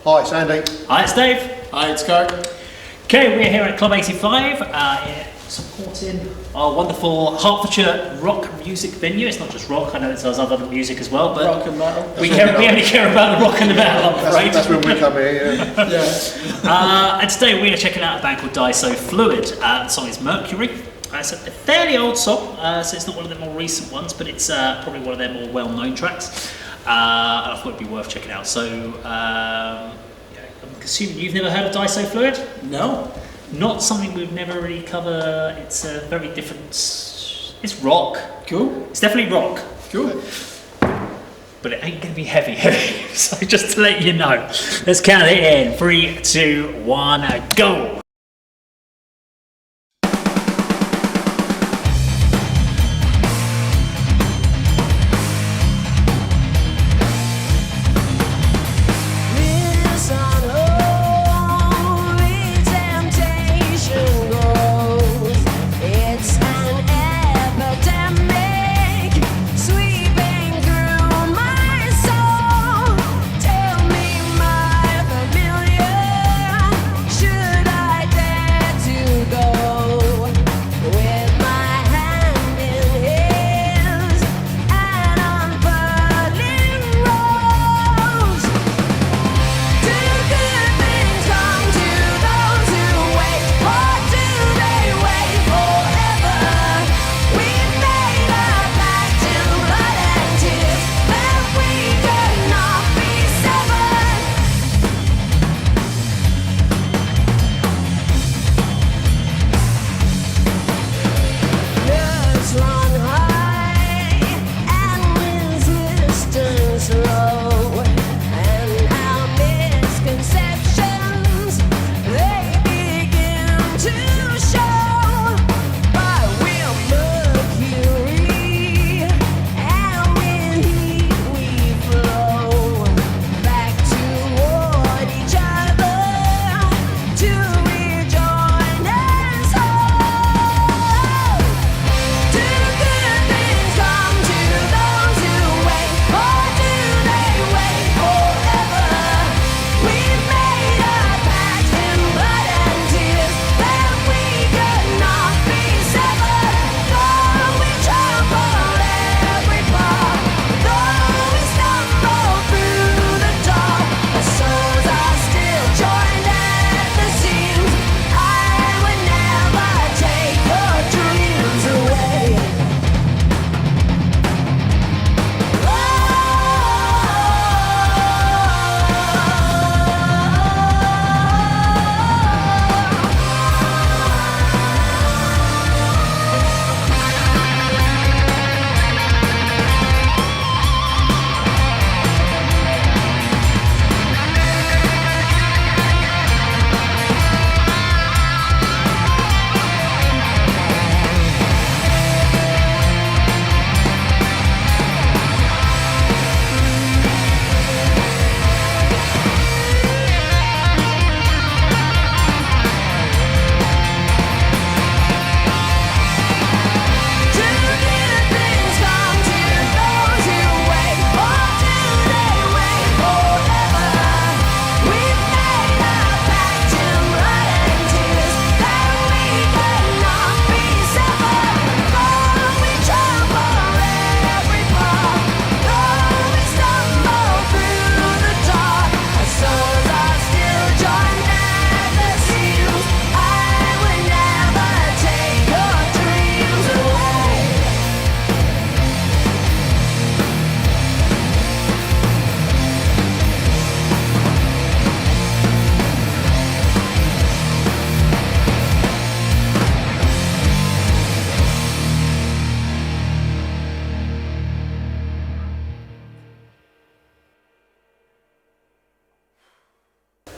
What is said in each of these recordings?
Hi, it's Andy. Hi, it's Dave. Hi, it's Kirk. Okay, we're here at Club 85, supporting our wonderful Hertfordshire rock music venue. It's not just rock, I know it does other music as well, but rock and metal. We only care about the rock and the metal, I'm afraid. That's when we come here, yeah. And today we are checking out a band called Diso Fluid. The song is Mercury. It's a fairly old song, so it's not one of the more recent ones, but it's probably one of their more well-known tracks. And I thought it'd be worth checking out. So, I'm assuming you've never heard of Diso Fluid? No. Not something we've never really covered. It's a very different. It's rock. Cool. It's definitely rock. Cool. But it ain't gonna be heavy. So just to let you know, let's count it in. 3, 2, 1, go.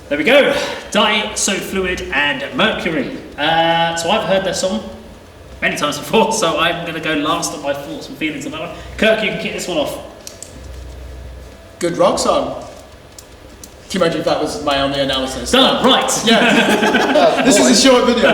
There we go, Diso Fluid and Mercury. So I've heard that song many times before, so I'm going to go last on my thoughts and feelings about it. Kirk, you can kick this one off. Good rock song. Can you imagine if that was my only analysis? Done, right. Yeah. This is a short video.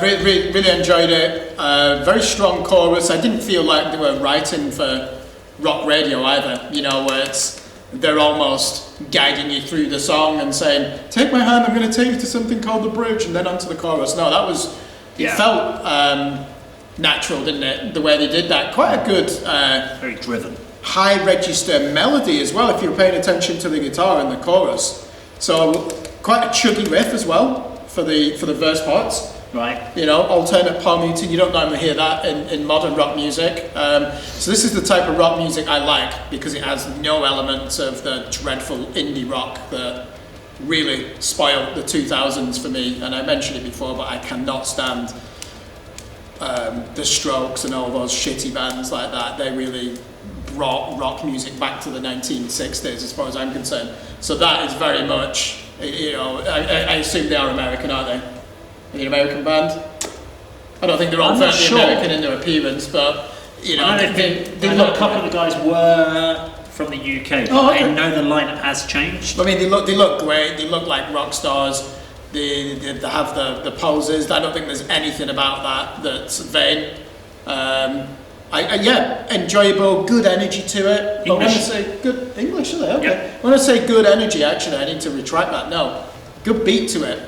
Really enjoyed it. Very strong chorus. I didn't feel like they were writing for rock radio either, you know, where it's they're almost guiding you through the song and saying, take my hand, I'm going to take you to something called the bridge, and then onto the chorus. No, that was, it felt natural, didn't it? The way they did that. Quite a good... very driven. High register melody as well, if you're paying attention to the guitar in the chorus. So quite a chuggy riff as well for the verse parts. Right. You know, alternate palm muting, you don't normally hear that in modern rock music. So this is the type of rock music I like, because it has no elements of the dreadful indie rock that really spoiled the 2000s for me. And I mentioned it before, but I cannot stand the Strokes and all those shitty bands like that. They really brought rock music back to the 1960s as far as I'm concerned. So that is very much, you know, I assume they are American, aren't they? Are they an American band? I don't think they're all very American in their appearance, but you know, they look, a couple of the guys were from the UK. Oh, okay. I know the lineup has changed. I mean, they look great. They look like rock stars. They have the poses. I don't think there's anything about that that's vain. Yeah, enjoyable, good energy to it. But when I say good English, are they? Okay. Yep. When I say good energy, actually, I need to retract that. No, good beat to it,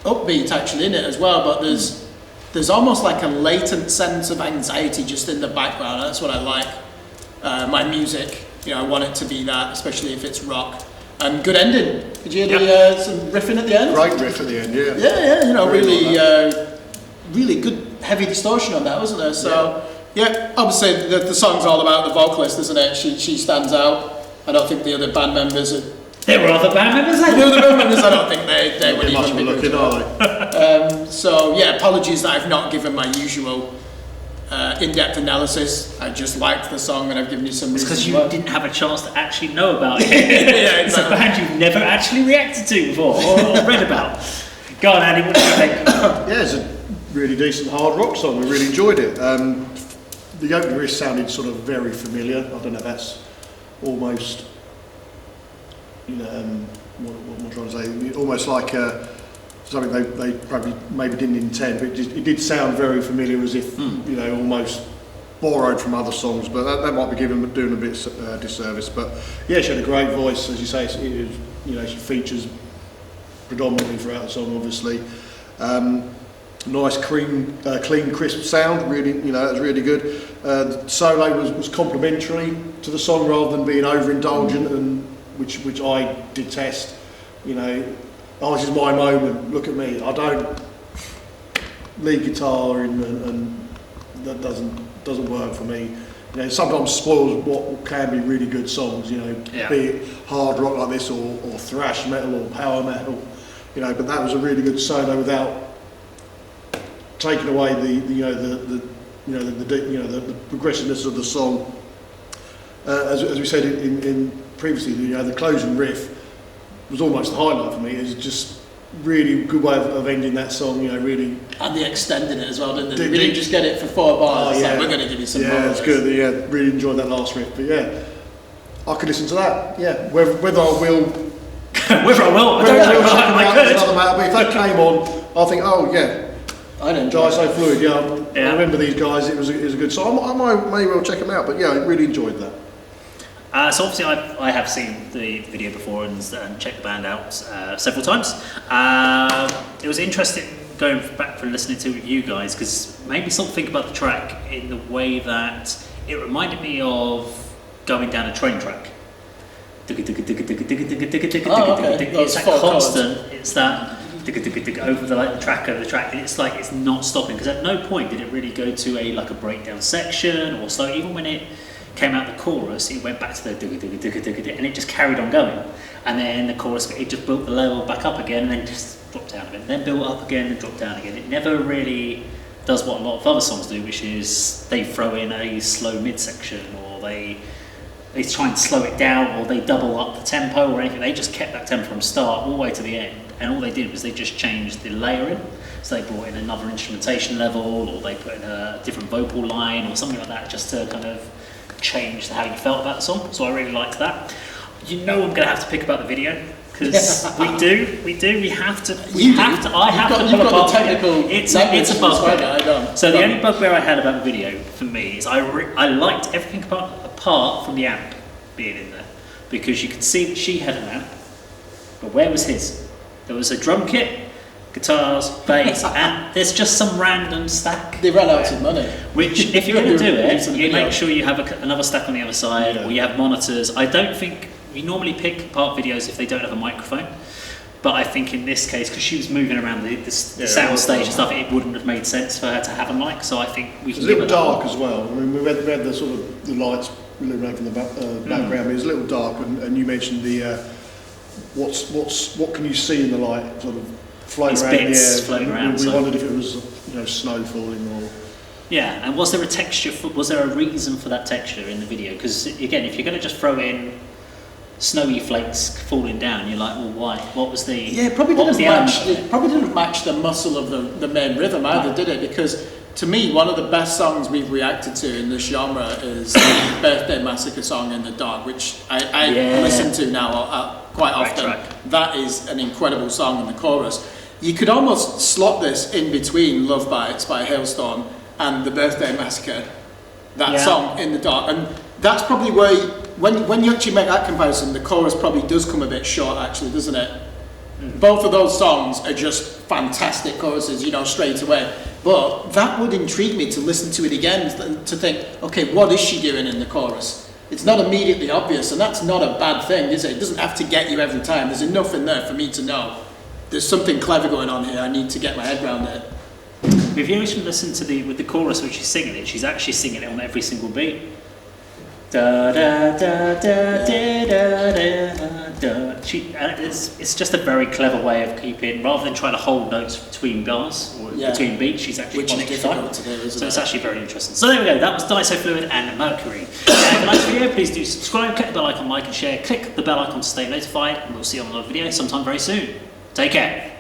upbeat actually in it as well. But there's almost like a latent sense of anxiety just in the background. That's what I like. My music, you know, I want it to be that, especially if it's rock. And good ending. Did you hear some riffing at the end? Great riff at the end, yeah. Yeah, you know, really good heavy distortion on that, wasn't there? So. Yeah, obviously the song's all about the vocalist, isn't it? She stands out. I don't think the other band members are... There were other band members then? The other band members, I don't think they would must even be looking, are they? So yeah, apologies that I've not given my usual in-depth analysis. I just liked the song and I've given you some reasons. It's because you didn't have a chance to actually know about it. Yeah, exactly. It's a band you've never actually reacted to before or read about. Go on, Andy, what do you think? Yeah, it's a really decent hard rock song. We really enjoyed it. The opening riff sounded sort of very familiar. I don't know, that's almost, you know, what am I trying to say? Almost like something they probably maybe didn't intend, but it did sound very familiar, as if, you know, almost borrowed from other songs, but that might be doing a bit disservice. But yeah, she had a great voice, as you say. You know, she features predominantly throughout the song, obviously. Nice, clean, crisp sound. Really, you know, it was really good. The solo was complementary to the song rather than being overindulgent, and which I detest. You know, oh, this is my moment. Look at me. I don't lead guitar and that doesn't work for me. You know, sometimes spoils what can be really good songs. You know, be it hard rock like this or thrash metal or power metal. You know, but that was a really good solo without taking away the progressiveness of the song. As we said in previously, you know, the closing riff was almost the highlight for me. It was just really good way of ending that song. You know, really. And they extended it as well, didn't they? We didn't just get it for 4 bars. Like, we're going to give you some. Yeah, it's good. Yeah, really enjoyed that last riff. But yeah, I could listen to that. Yeah, whether I will. Whether I will, I don't know. I could. Another matter. But if that came on, I think, oh yeah. I don't enjoy So Fluid, yeah. I remember these guys. It was a good song. I may well check them out. But yeah, I really enjoyed that. So obviously I have seen the video before and checked the band out several times. It was interesting going back and listening to it with you guys, because it made me sort of think about the track in the way that it reminded me of going down a train track. It's that constant. It's that over the track over the track, and it's like it's not stopping, because at no point did it really go to a breakdown section or slow. Even when it came out the chorus, it went back to the and it just carried on going, and then the chorus, it just built the level back up again and then just dropped down a bit, then built up again and dropped down again. It never really does what a lot of other songs do, which is they throw in a slow midsection, or they try and slow it down, or they double up the tempo or anything. They just kept that tempo from start all the way to the end, and all they did was they just changed the layering. So they brought in another instrumentation level, or they put in a different vocal line or something like that, just to kind of change how you felt about the song. So I really liked that. You know, I'm going to have to pick about the video, because we have to pull apart the technical. It's a bugbear. So the only bugbear I had about the video for me is I liked everything apart from the amp being in there, because you could see that she had an amp, but where was his? There was a drum kit, guitars, bass, and there's just some random stack. They ran out of money. Which, if you're going to do it, Using the you video. make sure you have another stack on the other side, Yeah. or you have monitors. I don't think we normally pick apart videos if they don't have a microphone. But I think in this case, because she was moving around the sound stage and stuff, it wouldn't have made sense for her to have a mic. So I think we It's can a give little her that. dark as well. I mean, we had the sort of the lights illuminating from the background. It was a little dark, and you mentioned the what can you see in the light, sort of floating It's around in bits the air. floating around, We so- wondered if it was snow falling or. Yeah, and was there a texture? Was there a reason for that texture in the video? Because again, if you're going to just throw in snowy flakes falling down, you're like, well, why? What was the? Yeah, it probably what was didn't the match. element of It probably didn't match the muscle of the main rhythm either, No. did it? Because to me, one of the best songs we've reacted to in this genre is the Birthday Massacre song in the dark, which I Yeah. listen to now quite Great often. track. That is an incredible song in the chorus. You could almost slot this in between Love Bites by Hailstorm and the Birthday Massacre, that Yeah. song in the dark, and that's probably where when you actually make that comparison, the chorus probably does come a bit short, actually, doesn't it? Both of those songs are just fantastic choruses, straight away. But that would intrigue me to listen to it again, to think, okay, what is she doing in the chorus? It's not immediately obvious, and that's not a bad thing, is it? It doesn't have to get you every time. There's enough in there for me to know there's something clever going on here. I need to get my head around it. If you actually listen to with the chorus when she's singing it, she's actually singing it on every single beat. Da da da da da da da da. It's just a very clever way of keeping, rather than trying to hold notes between bars or Yeah. between beats, she's actually Which is on each difficult side. to do, isn't So it's it? actually very interesting. So there we go, that was Daiso Fluid and Mercury. If you like the video, please do subscribe, click the bell icon, like and share, click the bell icon to stay notified, and we'll see you on another video sometime very soon. Take care.